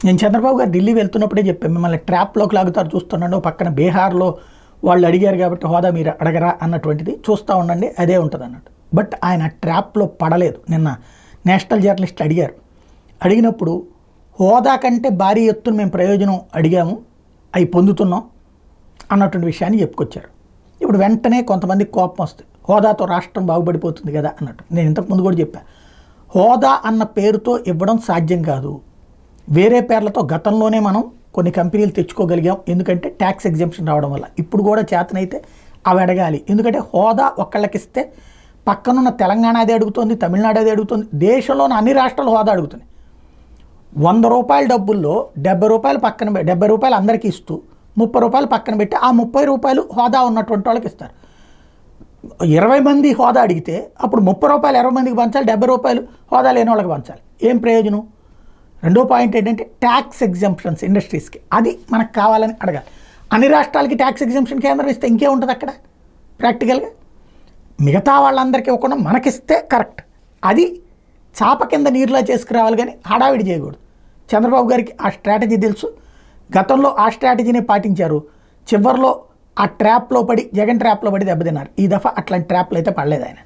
నేను చంద్రబాబు గారు ఢిల్లీ వెళ్తున్నప్పుడే చెప్పాను, మిమ్మల్ని ట్రాప్లోకి లాగుతారు చూస్తున్నాడు, పక్కన బీహార్లో వాళ్ళు అడిగారు కాబట్టి హోదా మీరు అడగరా అన్నటువంటిది చూస్తూ ఉండండి, అదే ఉంటుంది అన్నట్టు. బట్ ఆయన ట్రాప్లో పడలేదు. నిన్న నేషనల్ జర్నలిస్టులు అడిగినప్పుడు హోదా కంటే భారీ ఎత్తున మేము ప్రయోజనం అడిగాము, అవి పొందుతున్నాం అన్నటువంటి విషయాన్ని చెప్పుకొచ్చారు. ఇప్పుడు వెంటనే కొంతమంది కోపం వస్తుంది, హోదాతో రాష్ట్రం బాగుపడిపోతుంది కదా అన్నట్టు. నేను ఇంతకుముందు కూడా చెప్పాను, హోదా అన్న పేరుతో ఇవ్వడం సాధ్యం కాదు. వేరే పేర్లతో గతంలోనే మనం కొన్ని కంపెనీలు తెచ్చుకోగలిగాం, ఎందుకంటే ట్యాక్స్ ఎగ్జంప్షన్ రావడం వల్ల. ఇప్పుడు కూడా చేతనైతే అవి అడగాలి, ఎందుకంటే హోదా ఒక్కళ్ళకిస్తే పక్కనున్న తెలంగాణ అదే అడుగుతుంది, తమిళనాడు అదే అడుగుతుంది, దేశంలోని అన్ని రాష్ట్రాలు హోదా అడుగుతుంది. 100 రూపాయల డబ్బుల్లో 70 రూపాయలు పక్కన 70 రూపాయలు అందరికీ ఇస్తూ 30 రూపాయలు పక్కన పెట్టి ఆ 30 రూపాయలు హోదా ఉన్నటువంటి వాళ్ళకి ఇస్తారు. 20 మంది హోదా అడిగితే అప్పుడు 30 రూపాయలు 20 మందికి పంచాలి, 70 రూపాయలు హోదా లేని వాళ్ళకి పంచాలి. ఏం ప్రయోజనం? రెండో పాయింట్ ఏంటంటే ట్యాక్స్ ఎగ్జంప్షన్స్ ఇండస్ట్రీస్కి, అది మనకు కావాలని అడగాలి. అన్ని రాష్ట్రాలకి ట్యాక్స్ ఎగ్జంప్షన్ కేంద్రం ఇస్తే ఇంకేముంటుంది అక్కడ ప్రాక్టికల్గా? మిగతా వాళ్ళందరికీ ఇవ్వకుండా మనకిస్తే కరెక్ట్. అది చాప కింద నీరులా చేసుకురావాలి, కానీ హడావిడి చేయకూడదు. చంద్రబాబు గారికి ఆ స్ట్రాటజీ తెలుసు, గతంలో ఆ స్ట్రాటజీనే పాటించారు. చివరిలో ఆ ట్రాప్లో పడి, జగన్ ట్రాప్లో పడి దెబ్బతిన్నారు. ఈ దఫా అట్లాంటి ట్రాప్లు అయితే పడలేదు ఆయన.